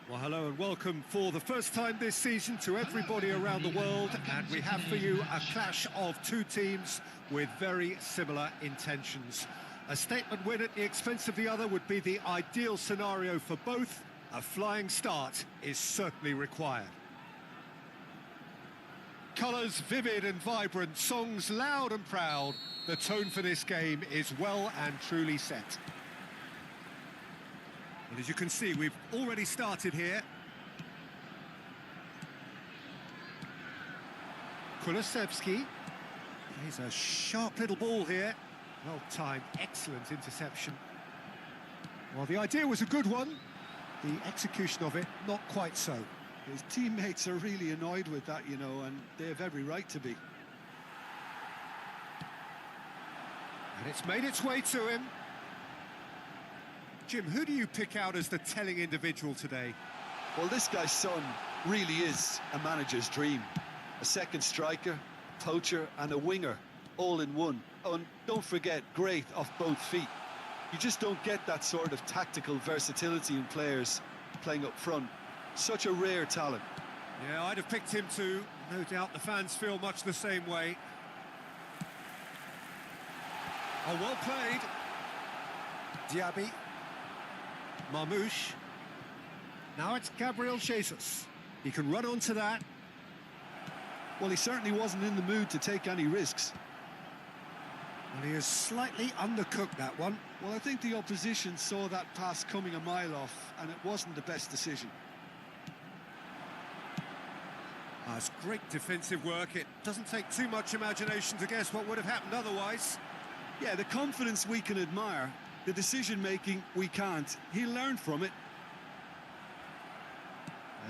Well, hello and welcome for the first time this season to everybody around the world, and we have for you a clash of two teams with very similar intentions. A statement win at the expense of the other would be the ideal scenario for both. A flying start is certainly required. Colours vivid and vibrant, songs loud and proud. The tone for this game is well and truly set. And as you can see, we've already started here. Kulusevski. Here's a sharp little ball here. Well timed, excellent interception. Well, the idea was a good one. The execution of it, not quite so. His teammates are really annoyed with that, you know, and they have every right to be. And it's made its way to him. Jim, who do you pick out as the telling individual today? Well, this guy's son really is a manager's dream. A second striker, poacher and a winger, all in one. Oh, and don't forget, great off both feet. You just don't get that sort of tactical versatility in players playing up front. Such a rare talent. Yeah, I'd have picked him too. No doubt the fans feel much the same way. Oh, well played. Diaby. Marmoush. Now it's Gabriel Jesus. He can run onto that. Well, he certainly wasn't in the mood to take any risks. And he has slightly undercooked that one. Well, I think the opposition saw that pass coming a mile off, and it wasn't the best decision. That's great defensive work. It doesn't take too much imagination to guess what would have happened otherwise. Yeah, the confidence we can admire, the decision-making we can't. He'll learn from it.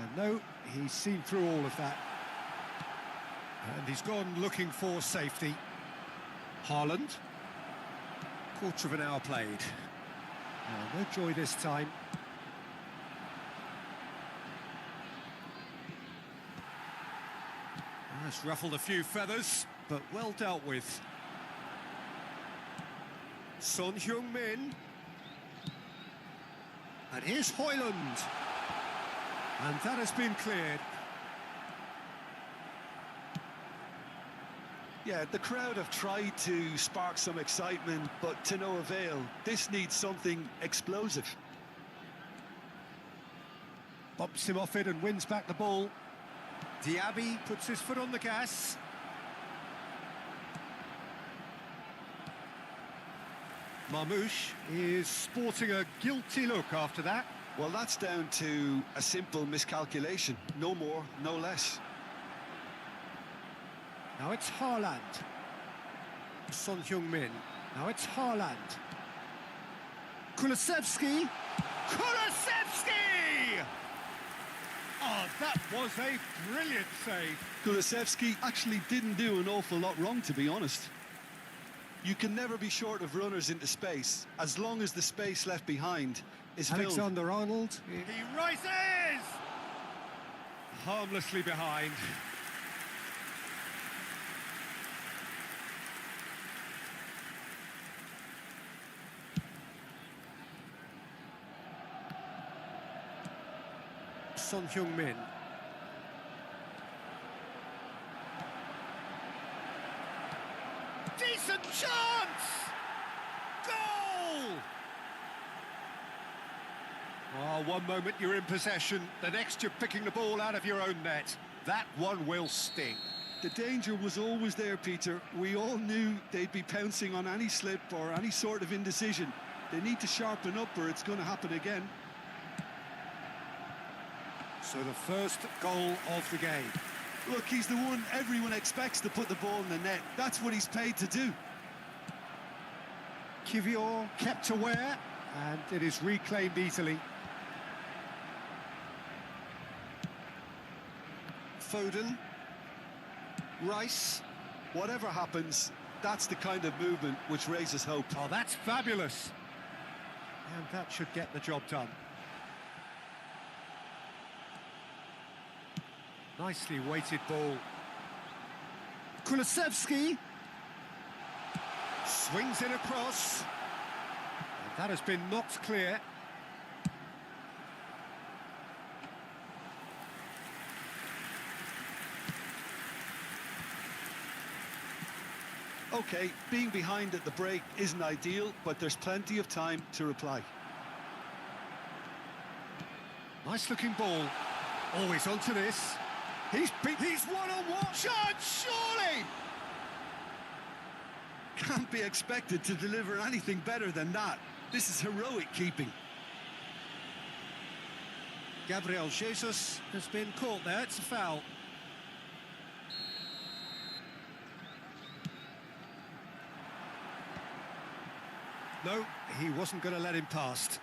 And no, he's seen through all of that. And he's gone looking for safety. Haaland. Quarter of an hour played. No joy this time. That's ruffled a few feathers, but well dealt with. Son Heung-min. And here's Højlund. And that has been cleared. Yeah, the crowd have tried to spark some excitement, but to no avail. This needs something explosive. Bumps him off it and wins back the ball. Diaby puts his foot on the gas. Marmoush is sporting a guilty look after that. Well, that's down to a simple miscalculation. No more, no less. Now it's Haaland. Son Heung-min. Now it's Haaland. Kulusevski. Kulusevski! Oh, that was a brilliant save. Kulusevski actually didn't do an awful lot wrong, to be honest. You can never be short of runners into space, as long as the space left behind is filled. Alexander-Arnold. He rises! Harmlessly behind. Son Heung-min. Decent chance! Goal! Oh, one moment you're in possession, the next you're picking the ball out of your own net. That one will sting. The danger was always there, Peter. We all knew they'd be pouncing on any slip or any sort of indecision. They need to sharpen up or it's going to happen again. So the first goal of the game. Look, he's the one everyone expects to put the ball in the net. That's what he's paid to do. Kivior kept aware, and it is reclaimed easily. Foden. Rice. Whatever happens, that's the kind of movement which raises hope. Oh, that's fabulous. And that should get the job done. Nicely weighted ball. Kulusevski. Swings it across. And that has been knocked clear. OK, being behind at the break isn't ideal, but there's plenty of time to reply. Nice-looking ball. Always onto this. He's one-on-one. Shot, surely! Can't be expected to deliver anything better than that. This is heroic keeping. Gabriel Jesus has been caught there. It's a foul. No, he wasn't going to let him past.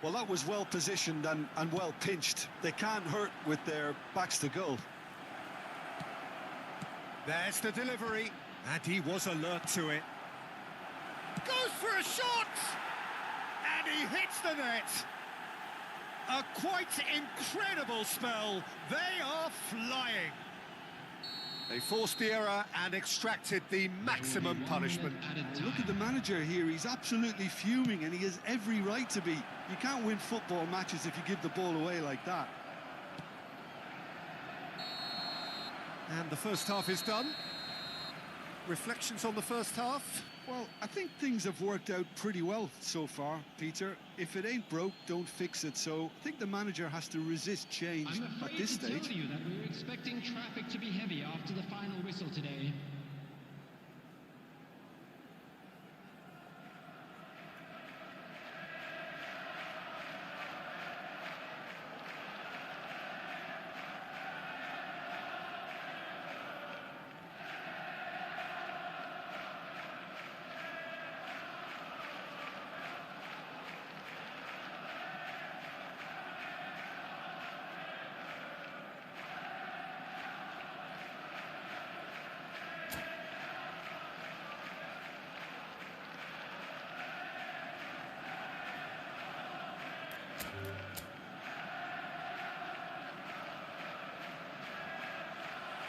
Well, that was well positioned and well pinched. They can't hurt with their backs to goal. There's the delivery, and he was alert to it. Goes for a shot! And he hits the net. A quite incredible spell. They are flying. They forced the error and extracted the maximum punishment. Look at the manager here. He's absolutely fuming, and he has every right to be. You can't win football matches if you give the ball away like that. And the first half is done. Reflections on the first half? Well, I think things have worked out pretty well so far, Peter. If it ain't broke, don't fix it. So I think the manager has to resist change at this stage. I'm afraid to tell you that we were expecting traffic to be heavy after the final whistle today.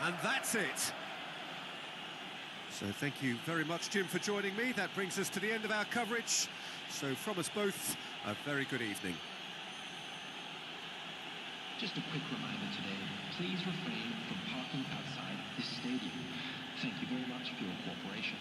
And that's it. So thank you very much, Jim, for joining me. That brings us to the end of our coverage. So from us both, a very good evening. Just a quick reminder today, please refrain from parking outside this stadium. Thank you very much for your cooperation.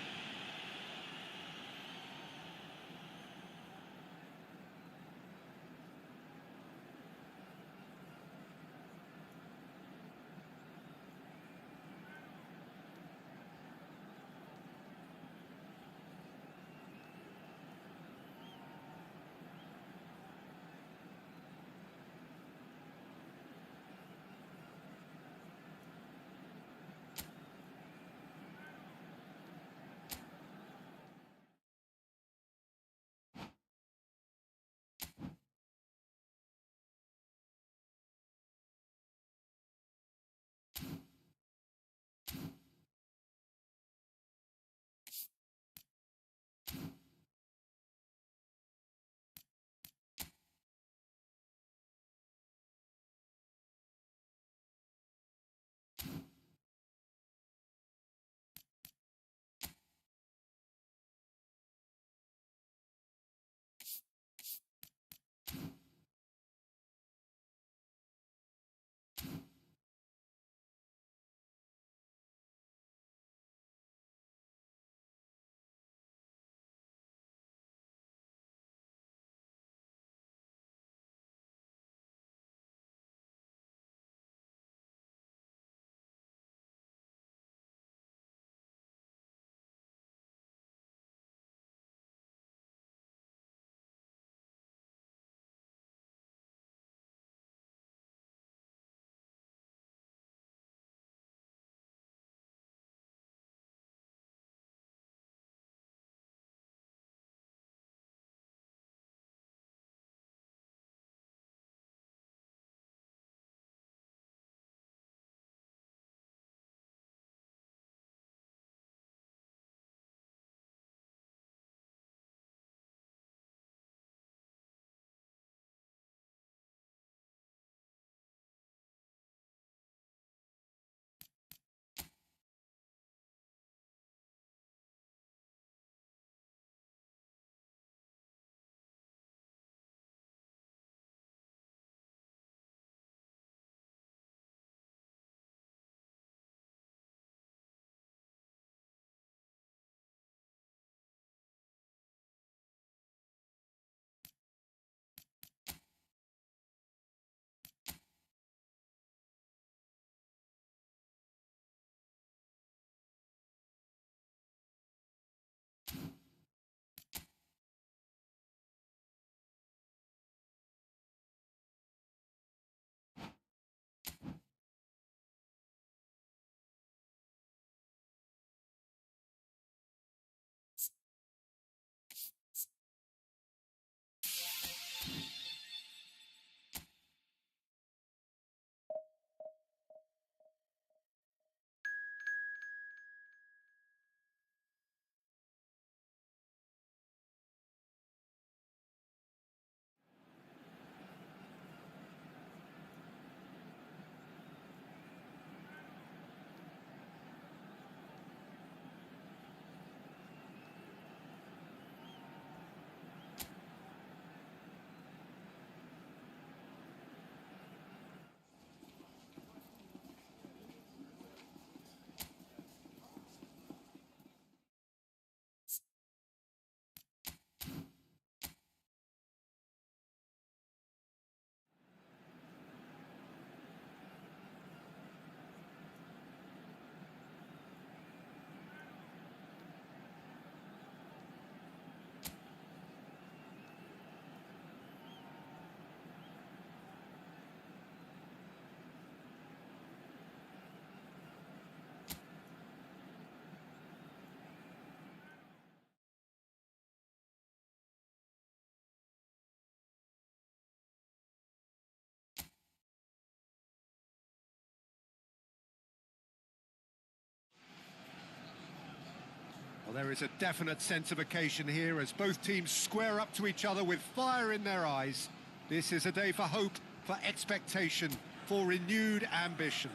there is a definite sense of occasion here as both teams square up to each other with fire in their eyes. This is a day for hope, for expectation, for renewed ambition.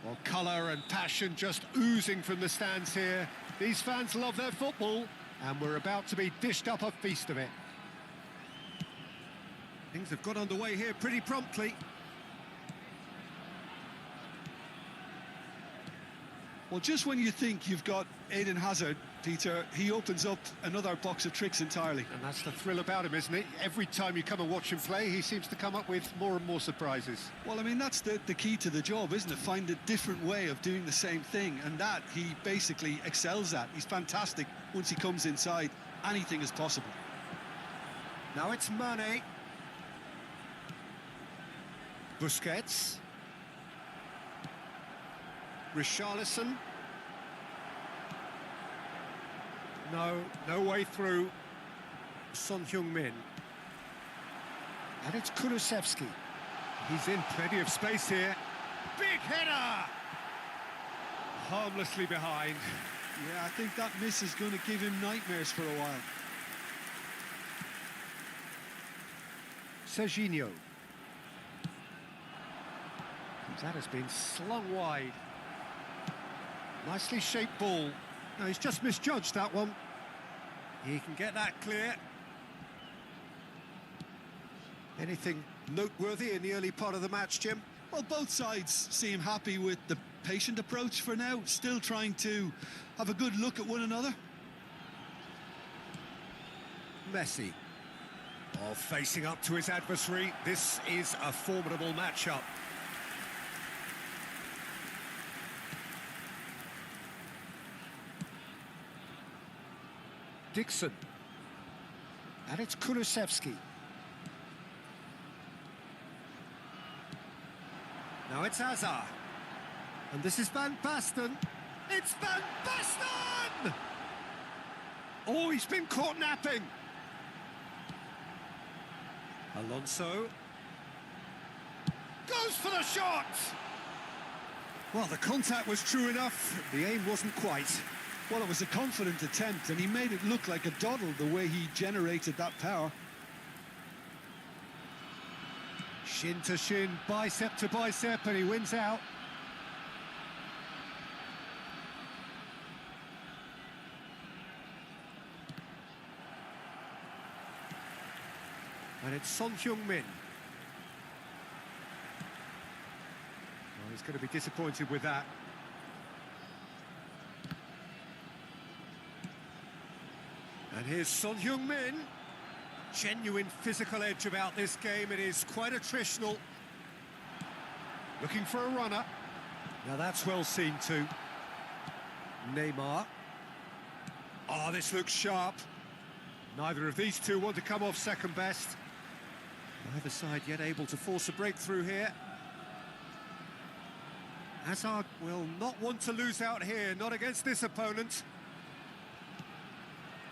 Well, colour and passion just oozing from the stands here. These fans love their football, and we're about to be dished up a feast of it. Things have got underway here pretty promptly. Well, just when you think you've got Eden Hazard, Peter, he opens up another box of tricks entirely. And that's the thrill about him, isn't it? Every time you come and watch him play, he seems to come up with more and more surprises. Well, I mean, that's the key to the job, isn't it? Find a different way of doing the same thing, and that he basically excels at. He's fantastic once he comes inside. Anything is possible. Now it's Mane. Busquets. Richarlison. No way through. Son Heung-min. And it's Kulusevski. He's in plenty of space here. Big header! Harmlessly behind. Yeah, I think that miss is going to give him nightmares for a while. Serginho. That has been slung wide. Nicely shaped ball. No, he's just misjudged that one. He can get that clear. Anything noteworthy in the early part of the match, Jim? Well, both sides seem happy with the patient approach for now, still trying to have a good look at one another. Messi. Oh, facing up to his adversary. This is a formidable matchup. Dixon. And it's Kulusevski. Now it's Hazard. And this is Van Basten. It's Van Basten! Oh, he's been caught napping. Alonso. Goes for the shot! Well, the contact was true enough. The aim wasn't quite. Well, it was a confident attempt, and he made it look like a doddle the way he generated that power. Shin to shin, bicep to bicep, and he wins out. And it's Son Heung-min. Well, he's going to be disappointed with that. And here's Son Heung-min. Genuine physical edge about this game. It is quite attritional. Looking for a runner. Now that's well seen too. Neymar. Oh, this looks sharp. Neither of these two want to come off second best. Neither side yet able to force a breakthrough here. Hazard will not want to lose out here, not against this opponent.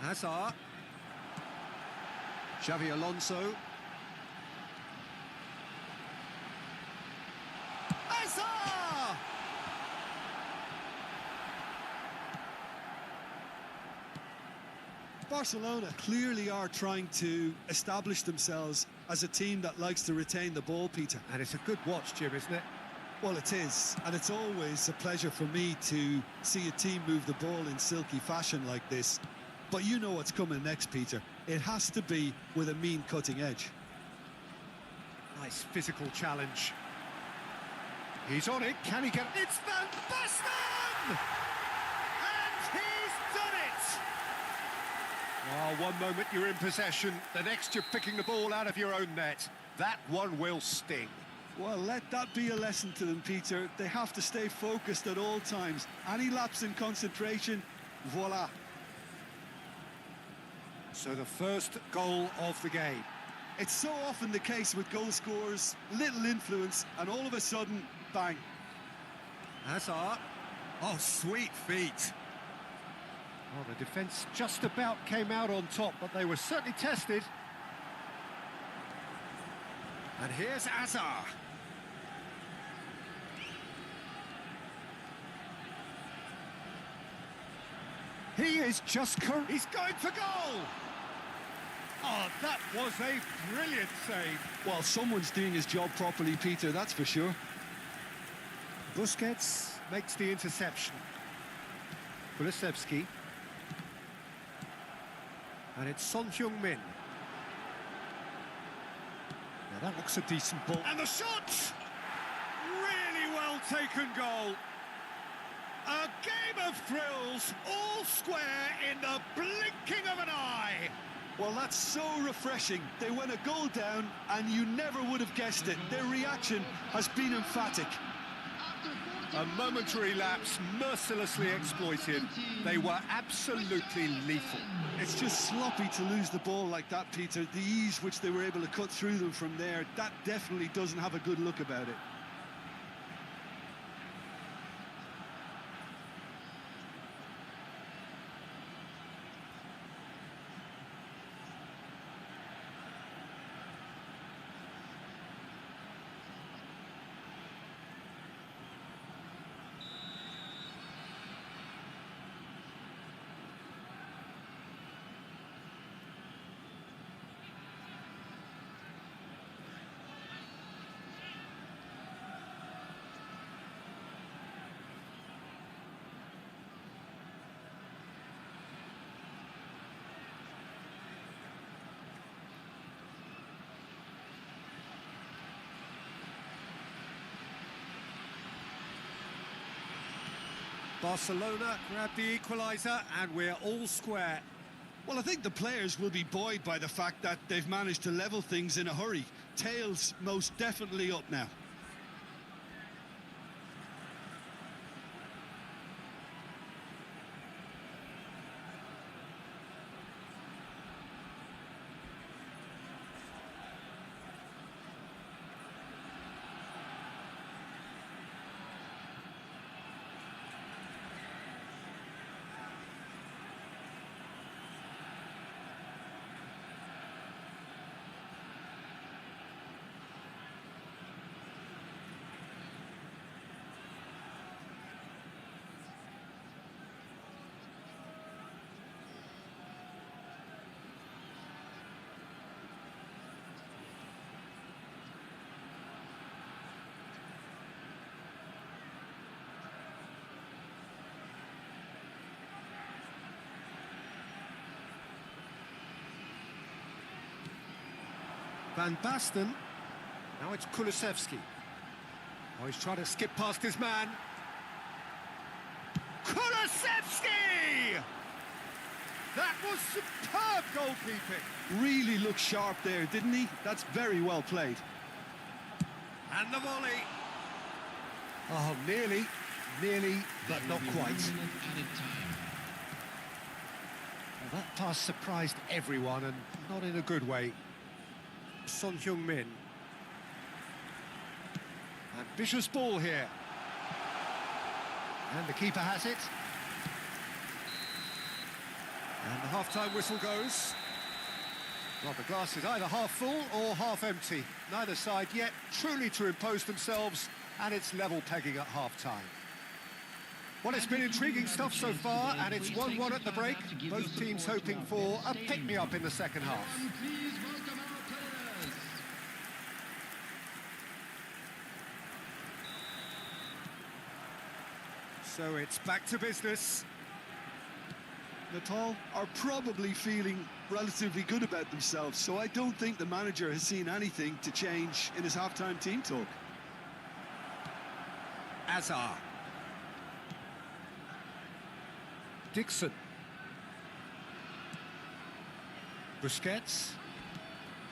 Hazard. Xavi Alonso. Hazard! Barcelona clearly are trying to establish themselves as a team that likes to retain the ball, Peter. And it's a good watch, Jim, isn't it? Well, it is, and it's always a pleasure for me to see a team move the ball in silky fashion like this. But you know what's coming next, Peter. It has to be with a mean cutting edge. Nice physical challenge. He's on it. Can he get it? It's Van Basten! And he's done it! Oh, one moment you're in possession, the next you're picking the ball out of your own net. That one will sting. Well, let that be a lesson to them, Peter. They have to stay focused at all times. Any lapse in concentration, voila. So the first goal of the game. It's so often the case with goal scorers, little influence, and all of a sudden, bang. Hazard. Oh, sweet feet. Oh, the defence just about came out on top, but they were certainly tested. And here's Hazard. He is just he's going for goal! Oh, that was a brilliant save. Well, someone's doing his job properly, Peter, that's for sure. Busquets makes the interception. Kulusevski. And it's Son Heung-min. Now that looks a decent ball. And the shot! Really well taken goal. A game of thrills, all square in the blinking of an eye. Well, that's so refreshing. They went a goal down and you never would have guessed it. Their reaction has been emphatic. A momentary lapse, mercilessly exploited. They were absolutely lethal. It's just sloppy to lose the ball like that, Peter. The ease which they were able to cut through them from there, that definitely doesn't have a good look about it. Barcelona grab the equaliser and we're all square. Well, I think the players will be buoyed by the fact that they've managed to level things in a hurry. Tails most definitely up now. Van Basten. Now it's Kulusevski. Oh, he's trying to skip past his man. Kulusevski! That was superb goalkeeping. Really looked sharp there, didn't he? That's very well played. And the volley. Oh, nearly, but not quite. Well, that pass surprised everyone, and not in a good way. Son Heung-min. Ambitious ball here. And the keeper has it. And the half-time whistle goes. Well, the glass is either half full or half empty. Neither side yet truly to impose themselves, and it's level pegging at half-time. Well, it's been intriguing stuff so far, and it's 1-1 at the break. Both teams hoping for a pick-me-up in the second half. So it's back to business. Natal are probably feeling relatively good about themselves, so I don't think the manager has seen anything to change in his half-time team talk. Azar. Dixon. Busquets.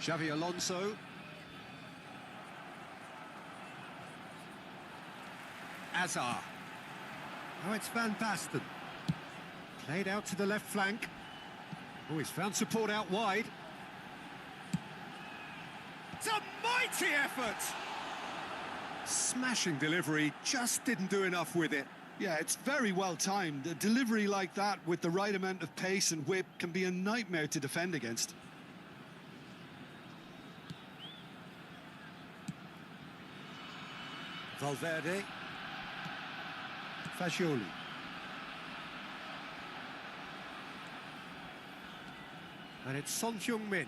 Xavi Alonso. Azar. Now it's Van Basten. Played out to the left flank. Oh, he's found support out wide. It's a mighty effort! Smashing delivery, just didn't do enough with it. Yeah, it's very well timed. A delivery like that with the right amount of pace and whip can be a nightmare to defend against. Valverde. Fagioli. And it's Son Heung-min.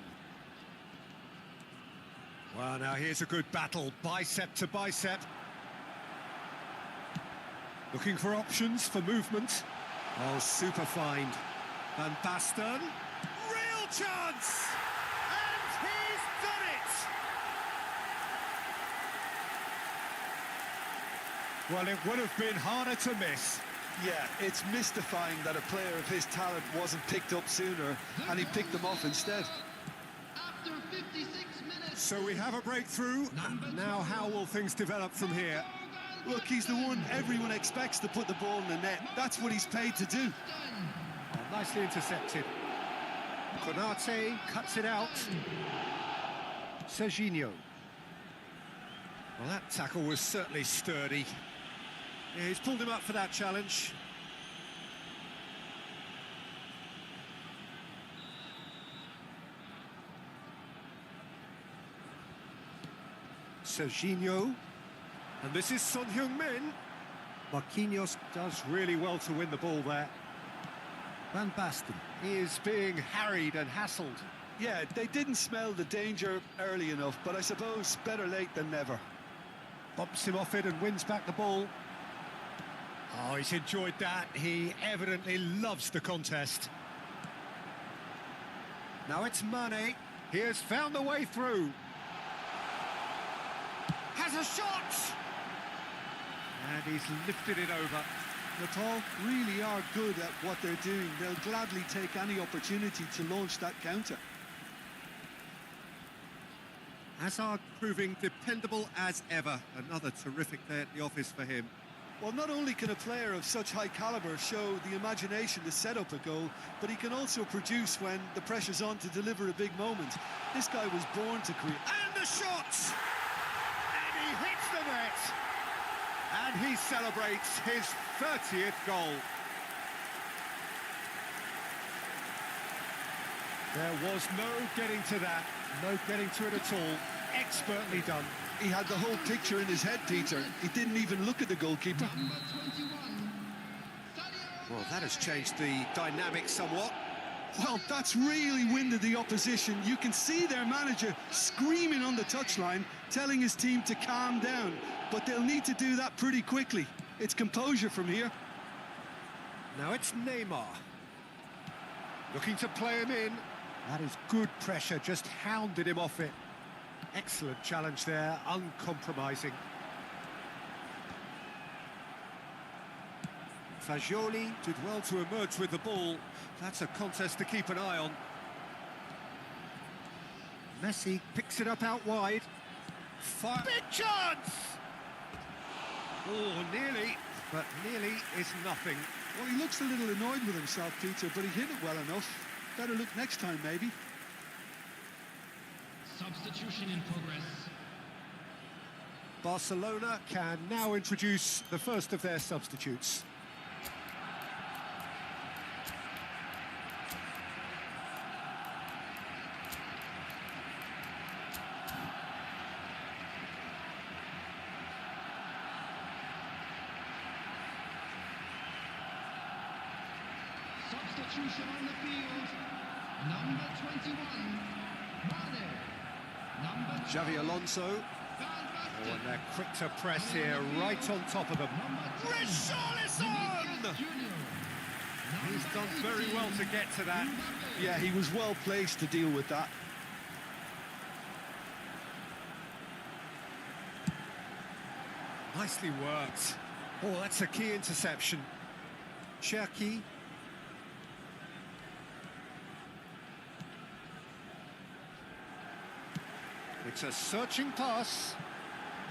Well, now here's a good battle, bicep to bicep. Looking for options for movement. Oh, super find. Van Basten. Real chance! And he's done it! Well, it would have been harder to miss. Yeah, it's mystifying that a player of his talent wasn't picked up sooner, and he picked them off instead. After 56 minutes. So we have a breakthrough. Now how will things develop from here? Look, he's the one everyone expects to put the ball in the net. That's what he's paid to do. Oh, nicely intercepted. Konate cuts it out. Serginho. Well, that tackle was certainly sturdy. Yeah, he's pulled him up for that challenge. Serginho. And this is Son Heung-min. Marquinhos does really well to win the ball there. Van Basten is being harried and hassled. Yeah, they didn't smell the danger early enough, but I suppose better late than never. Bumps him off it and wins back the ball. Oh, he's enjoyed that. He evidently loves the contest. Now it's Mane. He has found the way through. Has a shot! And he's lifted it over. Natal really are good at what they're doing. They'll gladly take any opportunity to launch that counter. Hazard proving dependable as ever. Another terrific day at the office for him. Well, not only can a player of such high caliber show the imagination to set up a goal, but he can also produce when the pressure's on to deliver a big moment. This guy was born to create. And the shot! And he hits the net! And he celebrates his 30th goal. There was no getting to that, no getting to it at all. Expertly done. He had the whole picture in his head, Peter. He didn't even look at the goalkeeper. Well, that has changed the dynamic somewhat. Well, that's really winded the opposition. You can see their manager screaming on the touchline, telling his team to calm down. But they'll need to do that pretty quickly. It's composure from here. Now it's Neymar. Looking to play him in. That is good pressure, just hounded him off it. Excellent challenge there, uncompromising. Fagioli did well to emerge with the ball. That's a contest to keep an eye on. Messi picks it up out wide. Big chance! Oh, nearly, but nearly is nothing. Well, he looks a little annoyed with himself, Peter, but he hit it well enough. Better look next time, maybe. Substitution in progress. Barcelona can now introduce the first of their substitutes. Substitution on the field. Number 21, Mane. Number Xavi Alonso. Oh, and they're quick to press here, right on top of them. Richarlison! He's done very well to get to that. Yeah, he was well placed to deal with that. Nicely worked. Oh, that's a key interception. Cherki. It's a searching pass.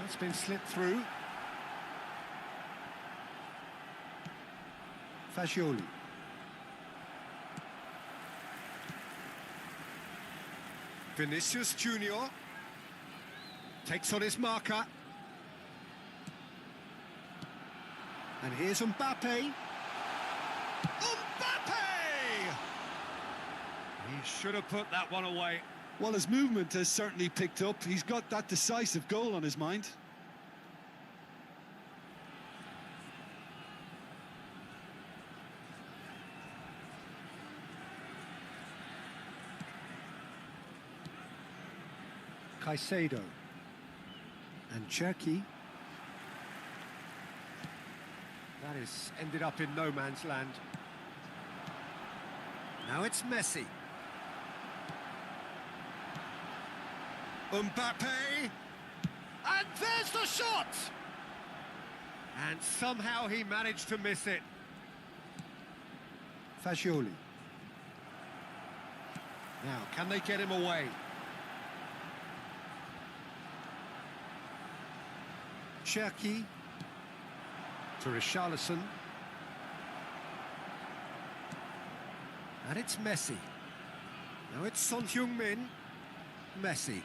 That's been slipped through. Fagioli. Vinicius Junior takes on his marker. And here's Mbappe. Mbappe! He should have put that one away. Well, his movement has certainly picked up. He's got that decisive goal on his mind. Caicedo. And Cherki. That is ended up in no man's land. Now it's Messi. Mbappe. And there's the shot! And somehow he managed to miss it. Fagioli. Now, can they get him away? Cherki. To Richarlison. And it's Messi. Now it's Son Heung-min. Messi.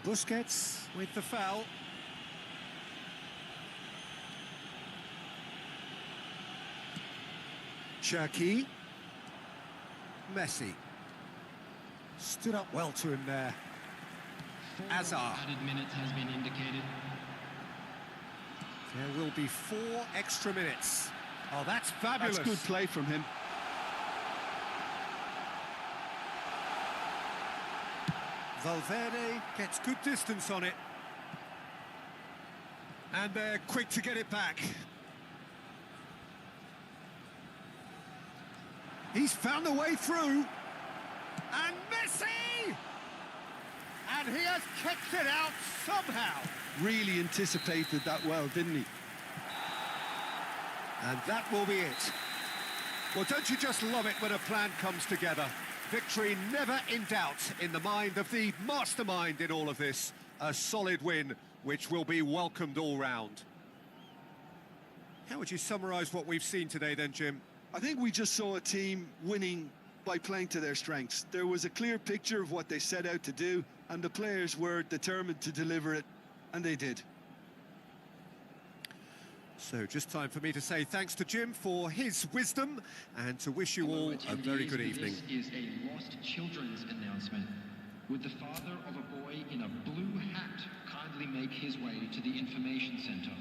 Busquets with the foul. Cherki. Messi. Stood up well to him there. Hazard. Added minutes has been indicated. There will be 4 extra minutes. Oh, that's fabulous. That's good play from him. Valverde gets good distance on it. And they're quick to get it back. He's found a way through. And Messi! And he has kicked it out somehow. Really anticipated that well, didn't he? And that will be it. Well, don't you just love it when a plan comes together? Victory never in doubt in the mind of the mastermind in all of this. A solid win, which will be welcomed all round. How would you summarise what we've seen today then, Jim? I think we just saw a team winning by playing to their strengths. There was a clear picture of what they set out to do, and the players were determined to deliver it, and they did. So just time for me to say thanks to Jim for his wisdom and to wish you all a very good evening. This is a lost children's announcement. Would the father of a boy in a blue hat kindly make his way to the information centre?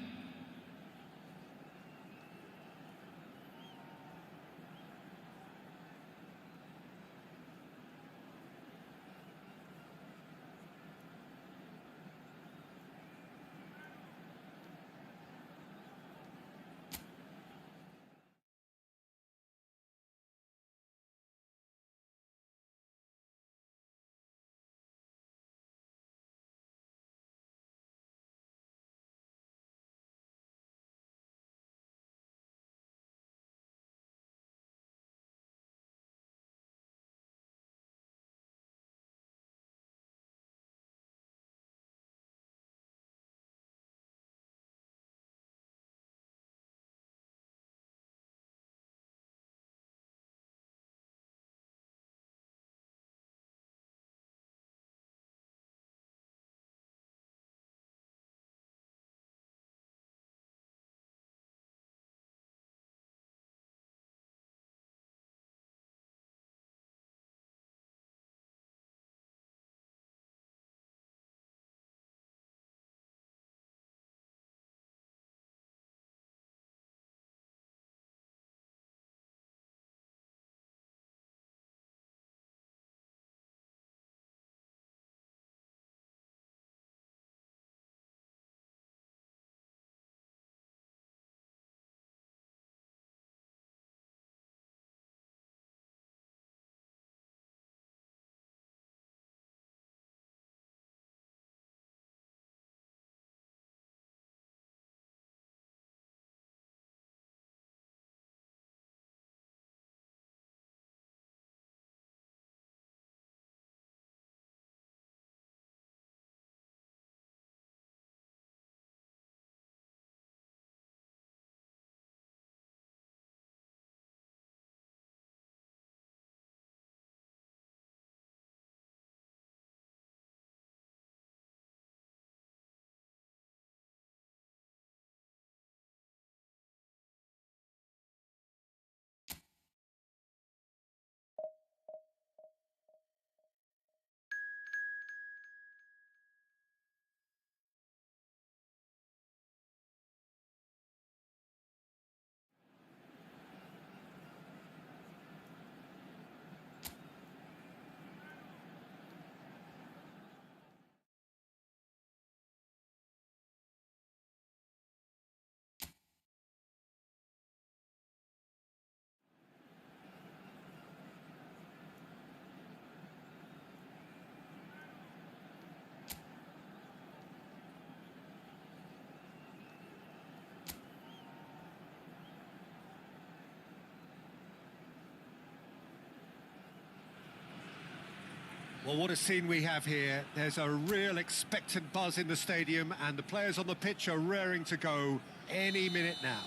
Well, what a scene we have here. There's a real expectant buzz in the stadium, and the players on the pitch are raring to go any minute now.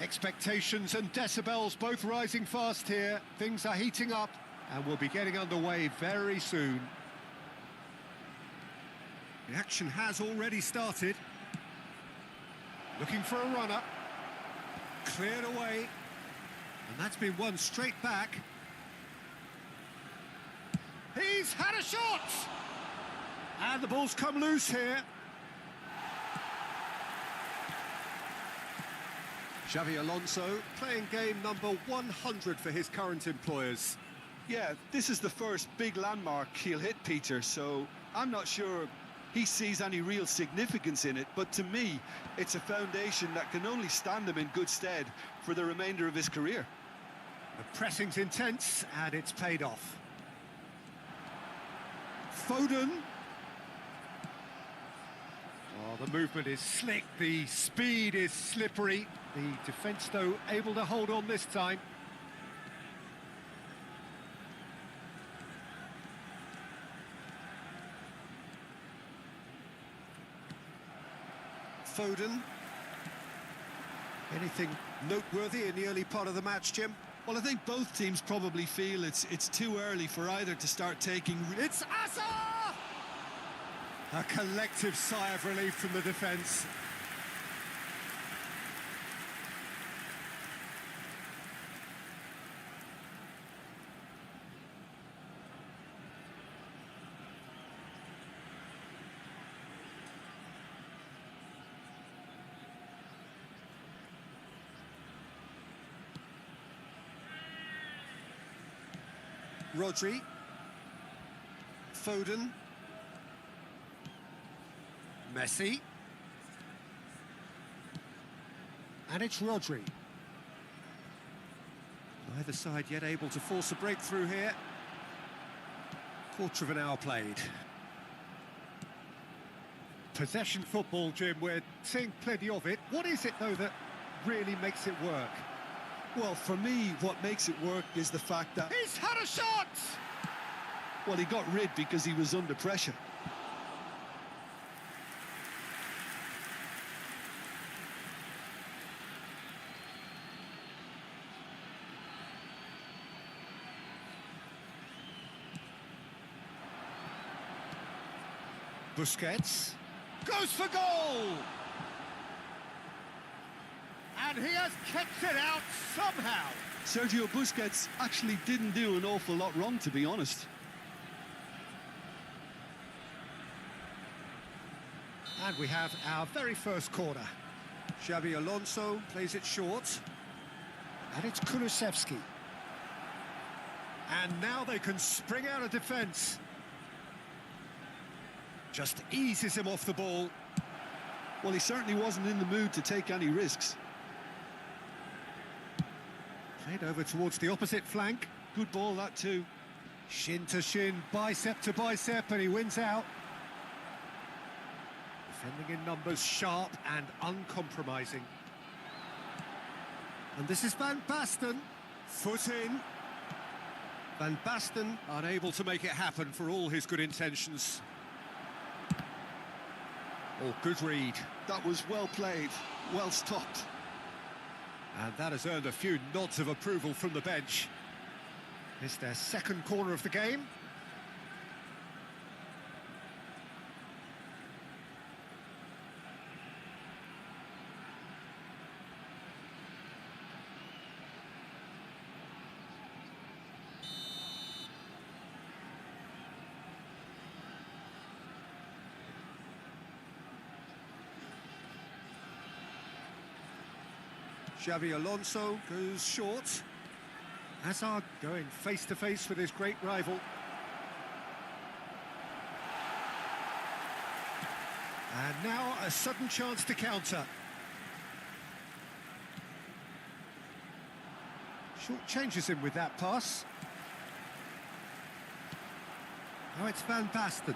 Expectations and decibels both rising fast here. Things are heating up, and we'll be getting underway very soon. The action has already started. Looking for a runner. Cleared away. And that's been won straight back. He's had a shot! And the ball's come loose here. Xavi Alonso playing game number 100 for his current employers. Yeah, this is the first big landmark he'll hit, Peter, so I'm not sure he sees any real significance in it, but to me, it's a foundation that can only stand him in good stead for the remainder of his career. The pressing's intense, and it's paid off. Foden. Oh, the movement is slick, the speed is slippery. The defence, though, able to hold on this time. Foden. Anything noteworthy in the early part of the match, Jim? Well, I think both teams probably feel it's too early for either to start taking... It's Asa! A collective sigh of relief from the defence. Rodri, Foden, Messi, and it's Rodri. Neither side yet able to force a breakthrough here. Quarter of an hour played. Possession football, Jim, we're seeing plenty of it. What is it, though, that really makes it work? Well, for me, what makes it work is the fact that... He's had a shot! Well, he got rid because he was under pressure. Busquets goes for goal! And he has kept it out somehow. Sergio Busquets actually didn't do an awful lot wrong, to be honest. And we have our very first corner. Xavi Alonso plays it short. And it's Kulusevski. And now they can spring out of defence. Just eases him off the ball. Well, he certainly wasn't in the mood to take any risks. Played over towards the opposite flank. Good ball, that too. Shin to shin, bicep to bicep, and he wins out. Defending in numbers, sharp and uncompromising. And this is Van Basten. Foot in. Van Basten unable to make it happen for all his good intentions. Oh, good read. That was well played, well stopped. And that has earned a few nods of approval from the bench. It's their second corner of the game. Xavi Alonso goes short. Hazard going face-to-face with his great rival. And now a sudden chance to counter. Short changes him with that pass. Now it's Van Basten.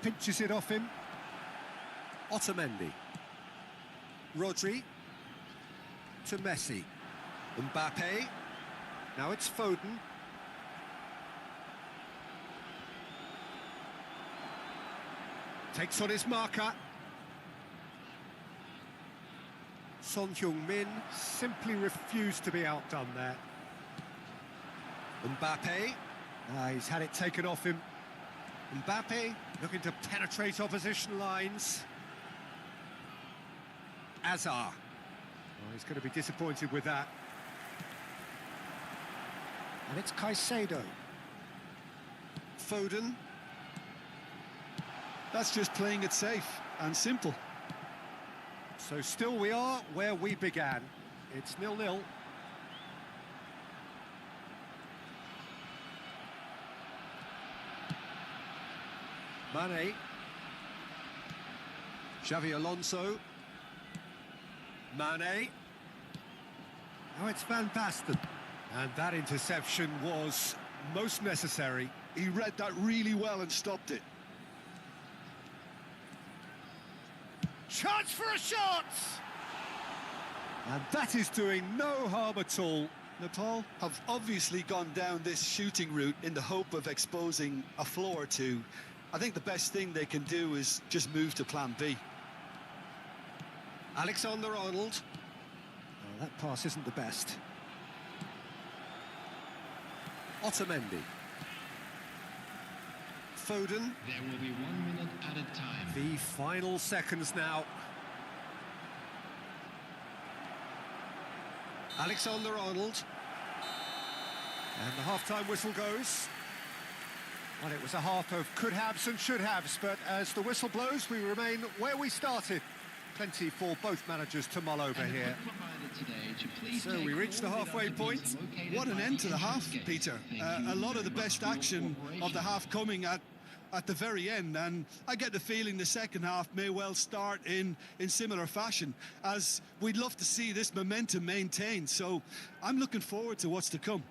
Pinches it off him. Otamendi. Rodri. To Messi. Mbappe. Now it's Foden. Takes on his marker. Son Heung-min simply refused to be outdone there. Mbappe. He's had it taken off him. Mbappe looking to penetrate opposition lines. Azar. Oh, he's going to be disappointed with that. And it's Caicedo. Foden. That's just playing it safe and simple. So still we are where we began. It's 0-0. Mane. Xavi Alonso. Mane. Now it's Van Basten. And that interception was most necessary. He read that really well and stopped it. Chance for a shot! And that is doing no harm at all. Nepal have obviously gone down this shooting route in the hope of exposing a flaw or two. I think the best thing they can do is just move to plan B. Alexander-Arnold. Oh, that pass isn't the best. Otamendi. Foden. There will be 1 minute at a time. The final seconds now. Alexander-Arnold. And the half-time whistle goes. Well, it was a half of could-haves and should-haves, but as the whistle blows, we remain where we started. Plenty for both managers to mull over here. So we reach the halfway point. What an end to the half, Peter. A lot of the best action of the half coming at the very end, and I get the feeling the second half may well start in similar fashion, as we'd love to see this momentum maintained. So I'm looking forward to what's to come.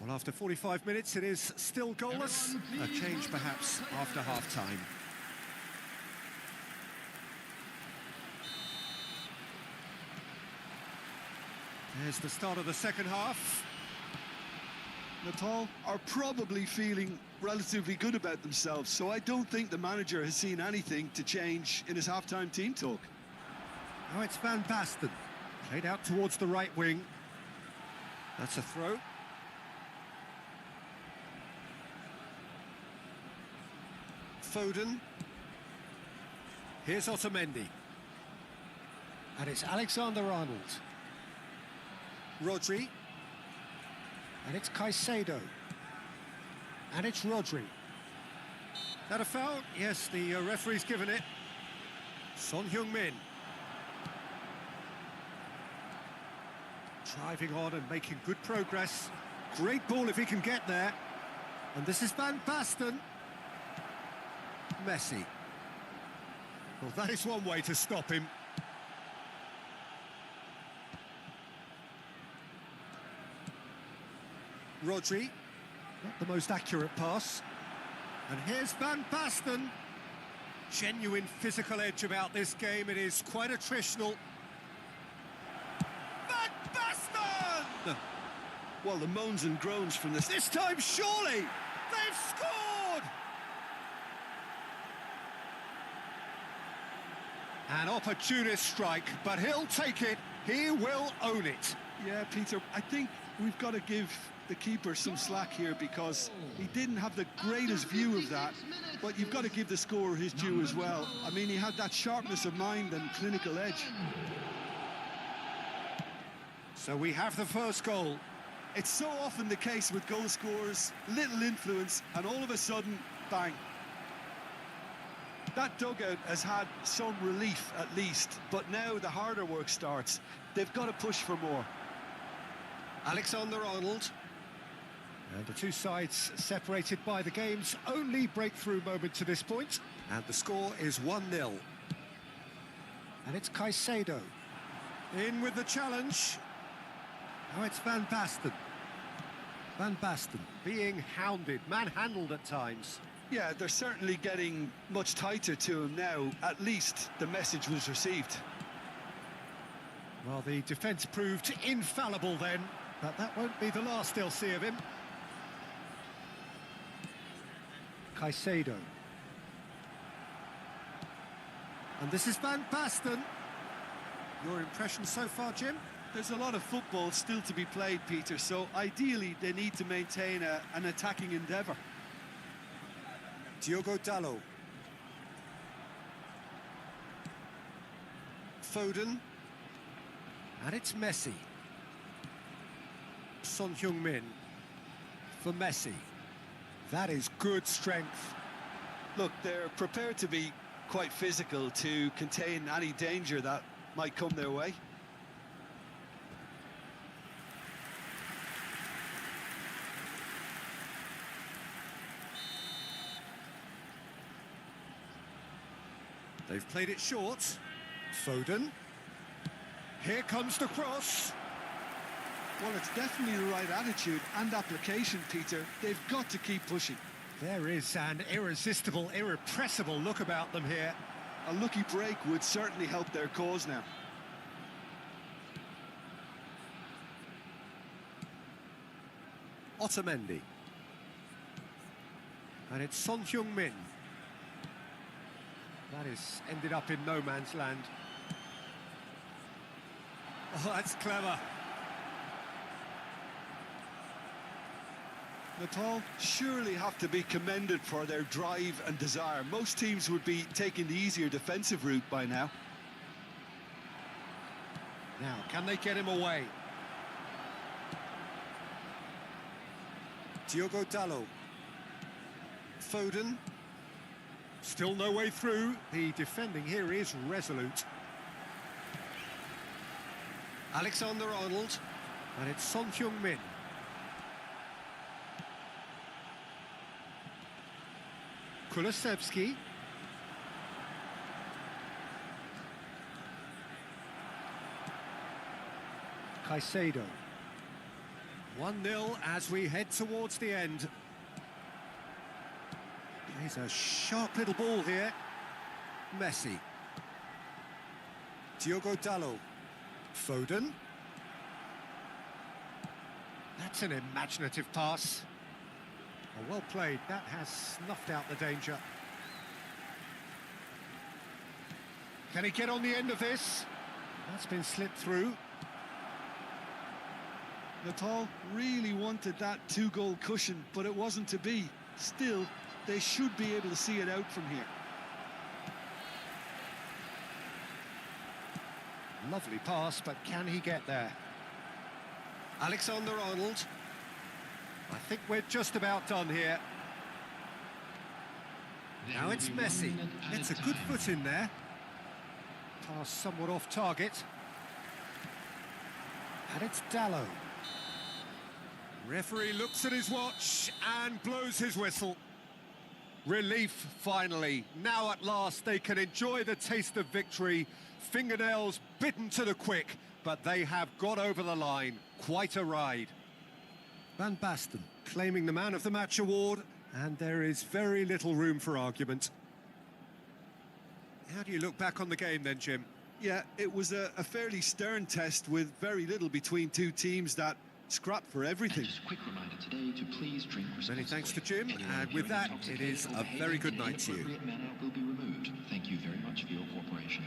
Well, after 45 minutes, it is still goalless. A change, perhaps, after half-time. There's the start of the second half. Nepal are probably feeling relatively good about themselves, so I don't think the manager has seen anything to change in his half-time team talk. Now it's Van Basten. Played out towards the right wing. That's a throw. Foden. Here's Otamendi. And it's Alexander-Arnold. Rodri. And it's Caicedo. And it's Rodri. That a foul? Yes, the referee's given it. Son Heung-min. Driving on and making good progress. Great ball if he can get there. And this is Van Basten. Messi. Well, that is one way to stop him. Rodri, not the most accurate pass. And here's Van Basten. Genuine physical edge about this game. It is quite attritional. Van Basten! Well, the moans and groans from This time, surely! They've scored! An opportunist strike, but he'll take it. He will own it. Yeah, Peter, I think we've got to give the keeper some slack here, because he didn't have the greatest view of that, but you've got to give the scorer his due as well. I mean, he had that sharpness of mind and clinical edge. So we have the first goal. It's so often the case with goal scorers, little influence, and all of a sudden, bang. That dugout has had some relief at least, but now the harder work starts. They've got to push for more. Alexander-Arnold. And the two sides separated by the game's only breakthrough moment to this point. And the score is 1-0. And it's Caicedo. In with the challenge. Now it's Van Basten. Van Basten being hounded, manhandled at times. Yeah, they're certainly getting much tighter to him now. At least the message was received. Well, the defence proved infallible then, but that won't be the last they'll see of him. Caicedo. And this is Van Basten. Your impression so far, Jim? There's a lot of football still to be played, Peter, so ideally they need to maintain an attacking endeavour. Diogo Dalot. Foden. And it's Messi. Son Heung-min for Messi. That is good strength. Look, they're prepared to be quite physical to contain any danger that might come their way. They've played it short. Foden. Here comes the cross. Well, it's definitely the right attitude and application, Peter. They've got to keep pushing. There is an irresistible, irrepressible look about them here. A lucky break would certainly help their cause now. Otamendi. And it's Son Heung-min. That is ended up in no man's land. Oh, that's clever. Nepal surely have to be commended for their drive and desire. Most teams would be taking the easier defensive route by now. Now, can they get him away? Diogo Dalot. Foden. Still no way through. The defending here is resolute. Alexander-Arnold. And it's Son Heung-min. Kulusevski. Caicedo. 1-0 as we head towards the end. He's a sharp little ball here. Messi. Diogo Dalot. Foden. That's an imaginative pass. Oh, well played. That has snuffed out the danger. Can he get on the end of this? That's been slipped through. Nepal really wanted that two-goal cushion, but it wasn't to be. Still, they should be able to see it out from here. Lovely pass, but can he get there? Alexander-Arnold. I think we're just about done here. Now it's Messi. It's a good foot in there. Pass somewhat off target. And it's Dalot. Referee looks at his watch and blows his whistle. Relief, finally. Now at last they can enjoy the taste of victory. Fingernails bitten to the quick, but they have got over the line. Quite a ride. Van Basten claiming the Man of the Match award, and there is very little room for argument. How do you look back on the game then, Jim? Yeah, it was a fairly stern test with very little between two teams that scrapped for everything. Just a quick reminder today to please drink responsibly. Many thanks to Jim, and with that, it is a very good night to you. In an inappropriate manner will be removed. Thank you very much for your cooperation.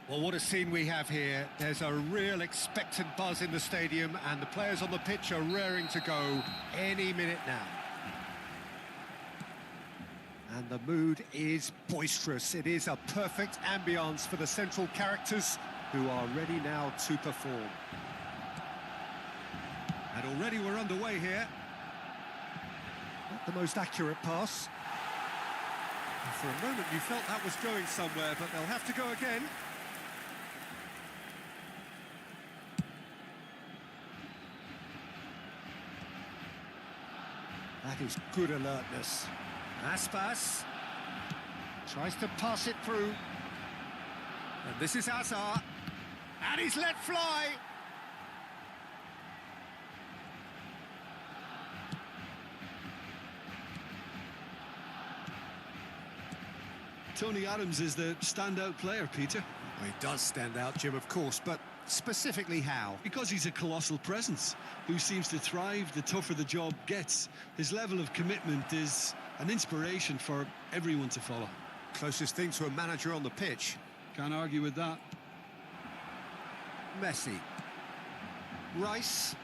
Well, what a scene we have here. There's a real expectant buzz in the stadium, and the players on the pitch are raring to go any minute now. And the mood is boisterous. It is a perfect ambience for the central characters who are ready now to perform. And already we're underway here. Not the most accurate pass. And for a moment you felt that was going somewhere, but they'll have to go again. That is good alertness. Aspas tries to pass it through. And this is Hazard. And he's let fly. Tony Adams is the standout player, Peter. Well, he does stand out, Jim, of course, but specifically how? Because he's a colossal presence who seems to thrive the tougher the job gets. His level of commitment is an inspiration for everyone to follow. Closest thing to a manager on the pitch. Can't argue with that. Messi. Rice.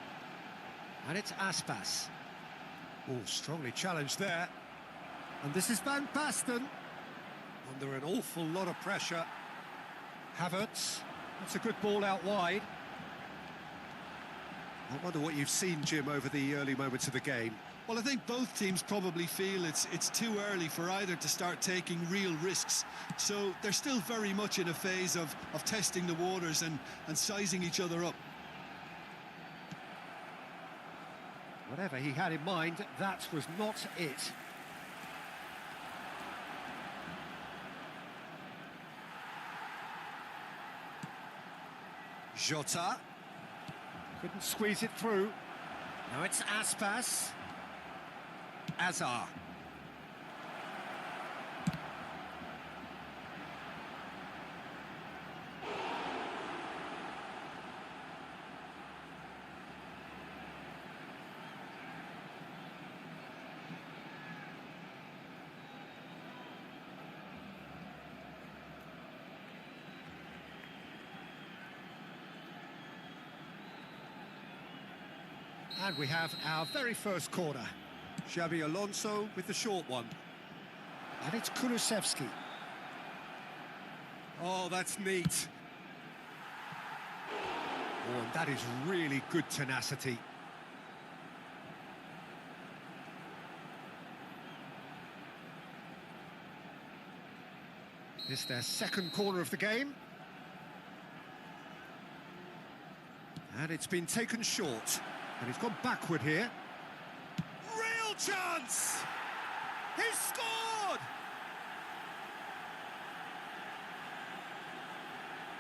And it's Aspas. Oh, strongly challenged there. And this is Van Basten. Under an awful lot of pressure. Havertz. That's a good ball out wide. I wonder what you've seen, Jim, over the early moments of the game. Well, I think both teams probably feel it's too early for either to start taking real risks. So they're still very much in a phase of testing the waters and sizing each other up. Whatever he had in mind, that was not it. Jota. Couldn't squeeze it through. Now it's Aspas. Hazard. And we have our very first corner. Xabi Alonso with the short one. And it's Kulusevski. Oh, that's neat. Oh, and that is really good tenacity. This is their second corner of the game. And it's been taken short. And he's gone backward here. Real chance! He's scored!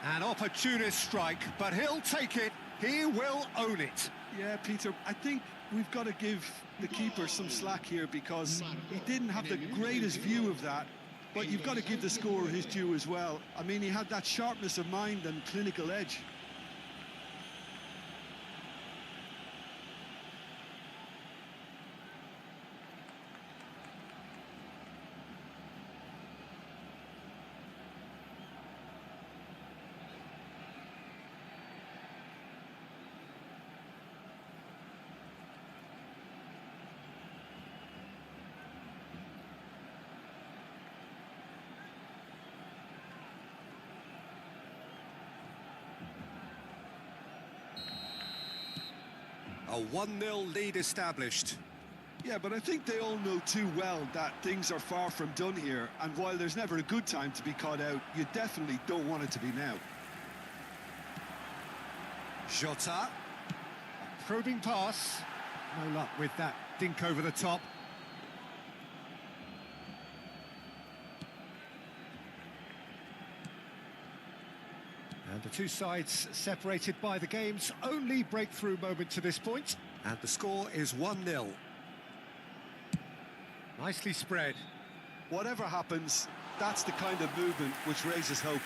An opportunist strike, but he'll take it. He will own it. Yeah, Peter, I think we've got to give the keeper some slack here because he didn't have the greatest view of that. But you've got to give the scorer his due as well. I mean, he had that sharpness of mind and clinical edge. A 1-0 lead established. Yeah, but I think they all know too well that things are far from done here, and while there's never a good time to be caught out, you definitely don't want it to be now. Jota. A probing pass. No luck with that dink over the top. And the two sides separated by the game's only breakthrough moment to this point. And the score is 1-0. Nicely spread. Whatever happens, that's the kind of movement which raises hope.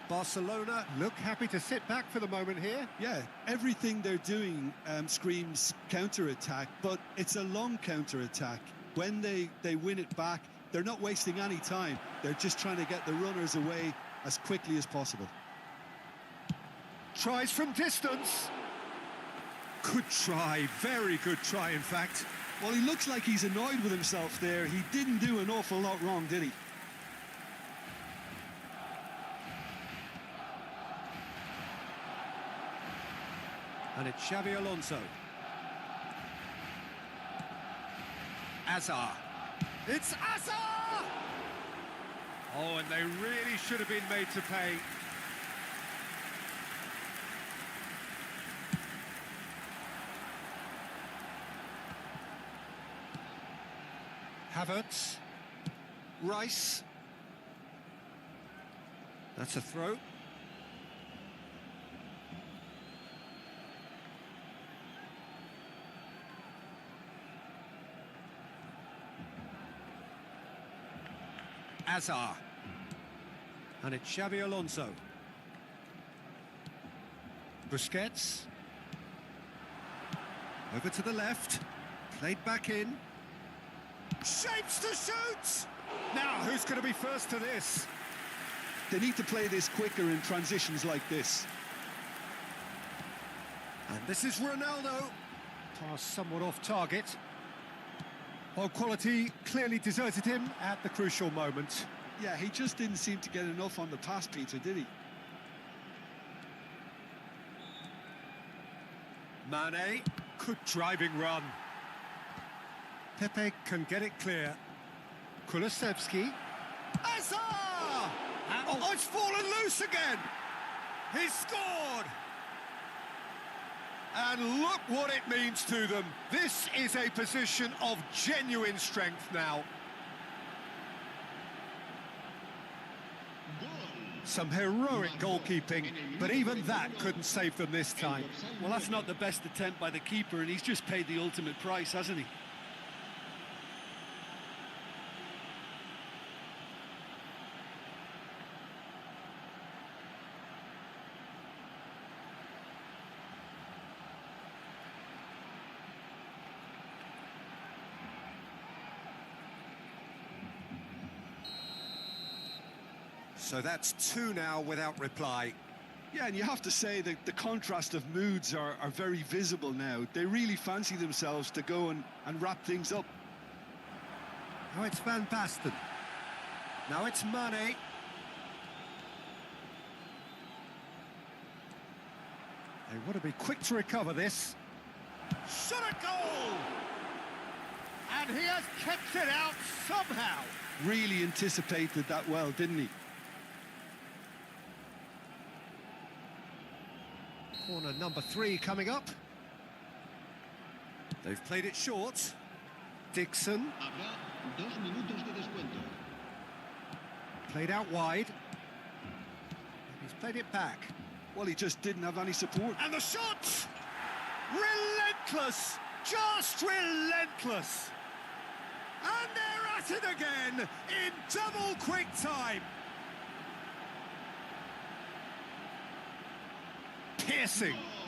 Barcelona look happy to sit back for the moment here. Yeah, everything they're doing screams counter-attack, but it's a long counter-attack. When they win it back, they're not wasting any time. They're just trying to get the runners away as quickly as possible. Tries from distance. Good try, very good try, in fact. Well, he looks like he's annoyed with himself there. He didn't do an awful lot wrong, did he? And it's Xabi Alonso. Azar. It's Azar! Oh, and they really should have been made to pay. Havertz. Rice. That's a throw. Azar. And it's Xabi Alonso. Busquets. Over to the left. Played back in. Shapes to shoot! Now, who's going to be first to this? They need to play this quicker in transitions like this. And this is Ronaldo. Pass somewhat off target. Well, quality clearly deserted him at the crucial moment. Yeah, he just didn't seem to get enough on the pass, Peter, did he? Mane, good driving run. Pepe can get it clear. Kulusevski. Azar! Oh, it's fallen loose again! He's scored! And look what it means to them. This is a position of genuine strength now. Some heroic goalkeeping, but even that couldn't save them this time. Well, that's not the best attempt by the keeper, and he's just paid the ultimate price, hasn't he? So that's two now without reply. Yeah, and you have to say that the contrast of moods are very visible now. They really fancy themselves to go and wrap things up. Now it's Van Basten. Now it's Mane. They want to be quick to recover this. Shot a goal! And he has kept it out somehow. Really anticipated that well, didn't he? Corner number 3 coming up. They've played it short. Dixon. Played out wide. He's played it back. Well, he just didn't have any support. And the shot! Relentless! Just relentless! And they're at it again in double quick time.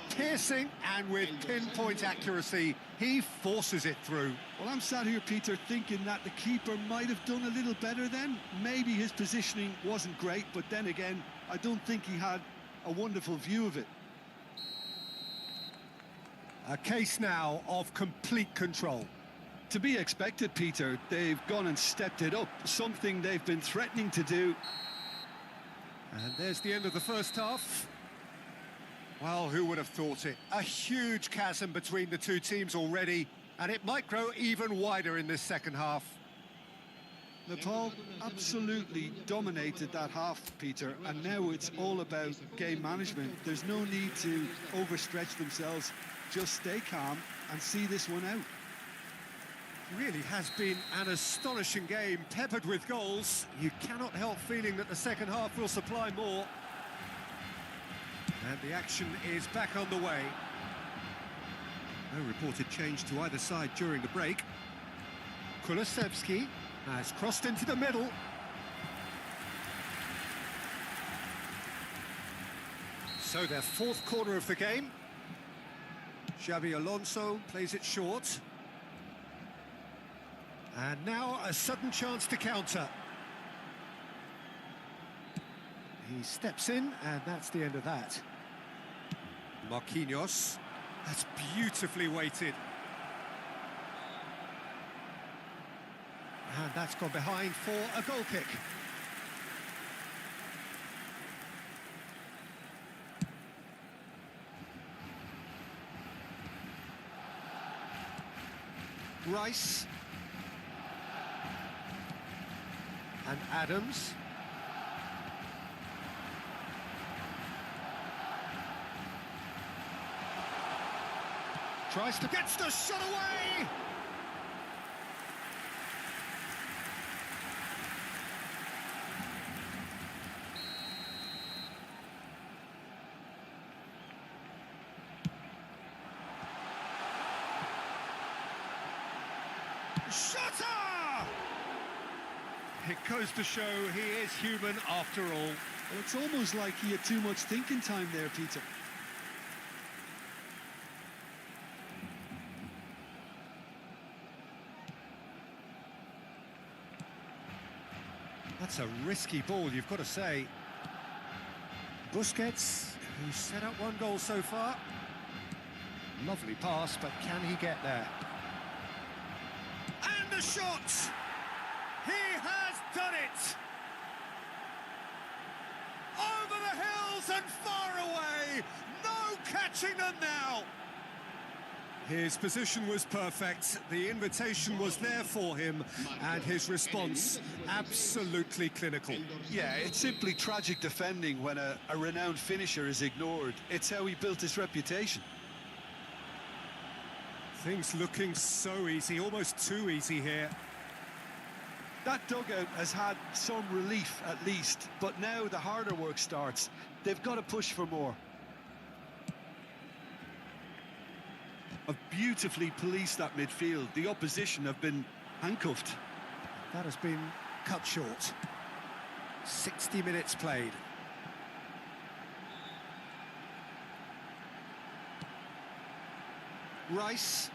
Piercing, and with pinpoint accuracy, he forces it through. Well, I'm sat here, Peter, thinking that the keeper might have done a little better then. Maybe his positioning wasn't great, but then again, I don't think he had a wonderful view of it. A case now of complete control. To be expected, Peter. They've gone and stepped it up, something they've been threatening to do. And there's the end of the first half. Well, who would have thought it? A huge chasm between the two teams already, and it might grow even wider in this second half. Nepal absolutely dominated that half, Peter, and now it's all about game management. There's no need to overstretch themselves. Just stay calm and see this one out. Really has been an astonishing game, peppered with goals. You cannot help feeling that the second half will supply more. And the action is back on the way. No reported change to either side during the break. Kulusevski has crossed into the middle. So their fourth corner of the game. Xabi Alonso plays it short. And now a sudden chance to counter. He steps in, and that's the end of that. Marquinhos. That's beautifully weighted. And that's gone behind for a goal kick. Rice. And Adams. Tries to get the shot away! Shutter! It goes to show he is human after all. Well, it's almost like he had too much thinking time there, Peter. That's a risky ball, you've got to say. Busquets, who's set up one goal so far. Lovely pass, but can he get there? And the shot! He has done it! Over the hills and far away! No catching them now! His position was perfect, the invitation was there for him, and his response absolutely clinical. Yeah, it's simply tragic defending when a renowned finisher is ignored. It's how he built his reputation. Things looking so easy, almost too easy here. That dugout has had some relief at least, but now the harder work starts. They've got to push for more. Have beautifully policed that midfield. The opposition have been handcuffed. That has been cut short. 60 minutes played. Rice.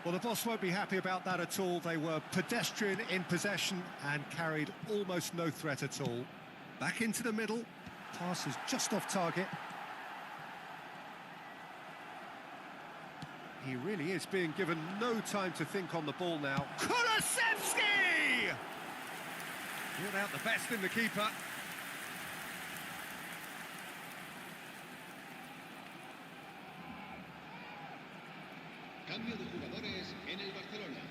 Well, the boss won't be happy about that at all. They were pedestrian in possession and carried almost no threat at all. Back into the middle. Pass is just off target. He really is being given no time to think on the ball now. Kulusevski! Brought out the best in the keeper. Cambio de jugadores en el Barcelona.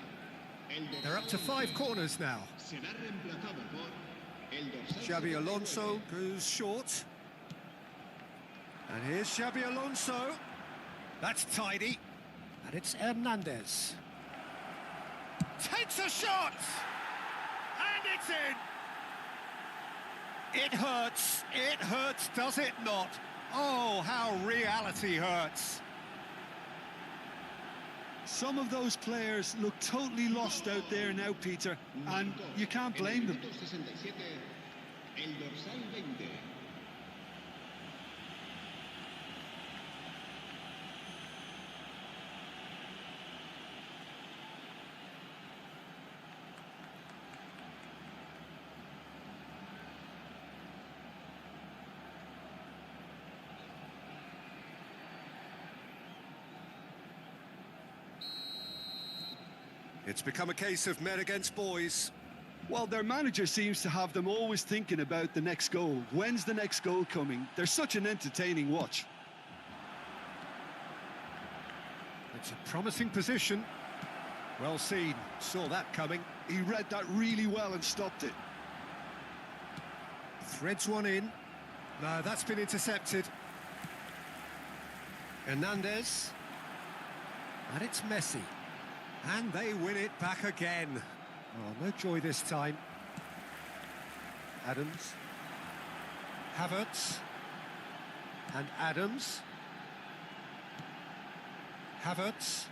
They're up to 5 corners now. Será reemplazado por el dorsal. Xabi Alonso goes short. And here's Xabi Alonso. That's tidy. And it's Hernandez. Takes a shot! And it's in! It hurts, does it not? Oh, how reality hurts. Some of those players look totally lost out there now, Peter, and you can't blame them. En el minuto 67, el dorsal 20. It's become a case of men against boys. Well, their manager seems to have them always thinking about the next goal. When's the next goal coming? They're such an entertaining watch. It's a promising position. Well seen, saw that coming. He read that really well and stopped it. Threads one in. No, that's been intercepted. Hernandez. And it's Messi. And they win it back again. Oh, no joy this time. Adams. Havertz. And Adams. Havertz.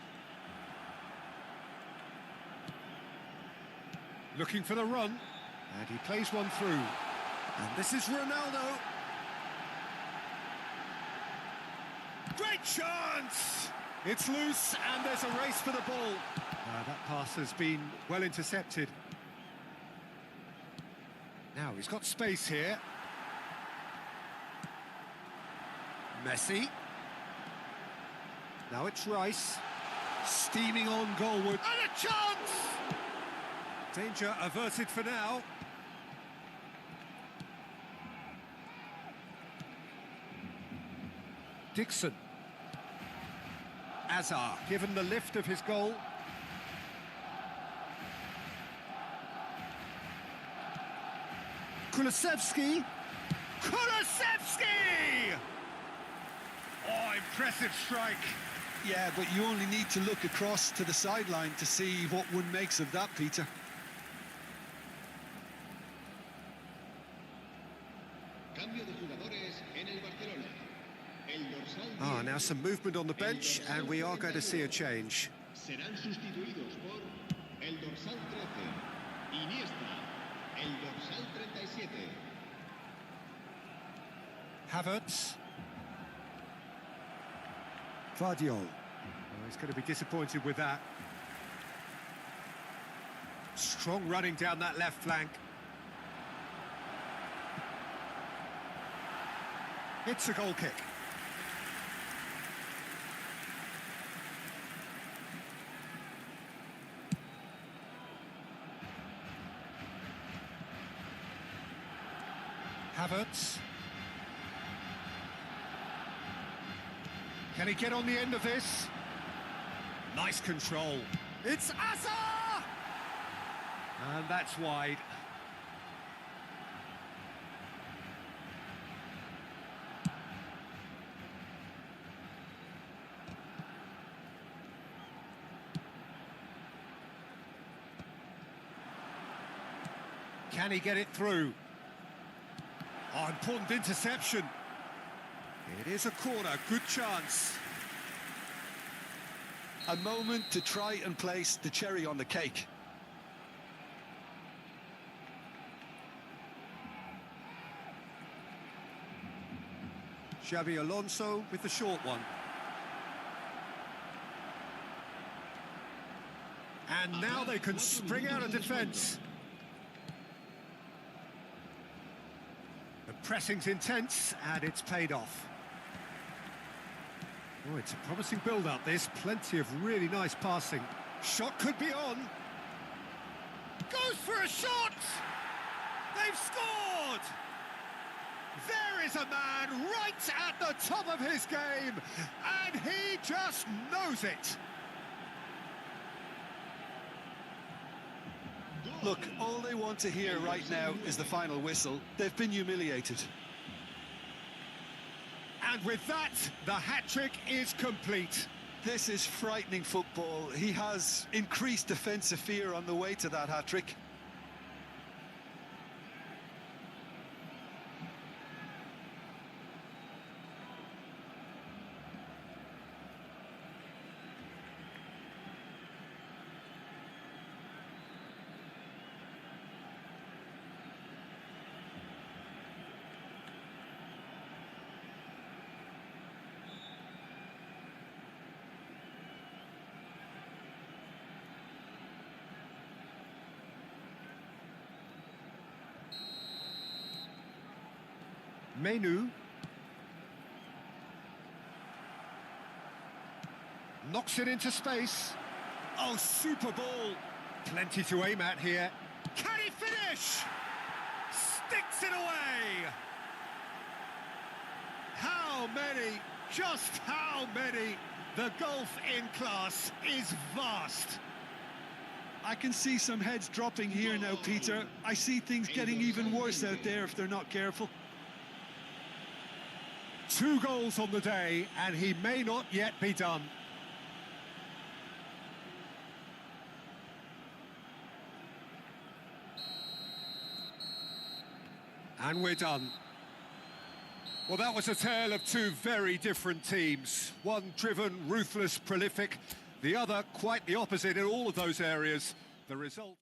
Looking for the run. And he plays one through. And this is Ronaldo. Great chance! It's loose, and there's a race for the ball. That pass has been well intercepted. Now he's got space here. Messi. Now it's Rice. Steaming on goalward. And a chance! Danger averted for now. Dixon. Azar, given the lift of his goal. Kulusevski. Kulusevski! Oh, impressive strike. Yeah, but you only need to look across to the sideline to see what one makes of that, Peter. Cambio de jugadores en el Barcelona. El dorsal Ah, now some movement on the bench, and we are going to see a change. serán sustituidos por el dorsal 13, Iniesta, el dorsal 37. Havertz. Vardiol. Oh, he's going to be disappointed with that. Strong running down that left flank. It's a goal kick. Havertz. Can he get on the end of this? Nice control. It's Azar! And that's wide. Can he get it through? Oh, important interception. It is a corner, good chance. A moment to try and place the cherry on the cake. Xabi Alonso with the short one. And now they can spring out of defence. The pressing's intense, and it's paid off. Oh, it's a promising build-up, this. Plenty of really nice passing. Shot could be on. Goes for a shot! They've scored! There is a man right at the top of his game, and he just knows it. Look, all they want to hear right now is the final whistle. They've been humiliated. And with that, the hat-trick is complete. This is frightening football. He has increased defensive fear on the way to that hat-trick. Menu. Knocks it into space. Oh, super ball. Plenty to aim at here. Can he finish? Sticks it away. How many? Just how many? The gulf in class is vast. I can see some heads dropping here now, Peter. I see things getting even worse out there if they're not careful. 2 goals on the day, and he may not yet be done. And we're done. Well, that was a tale of 2 very different teams. One driven, ruthless, prolific. The other quite the opposite in all of those areas. The result...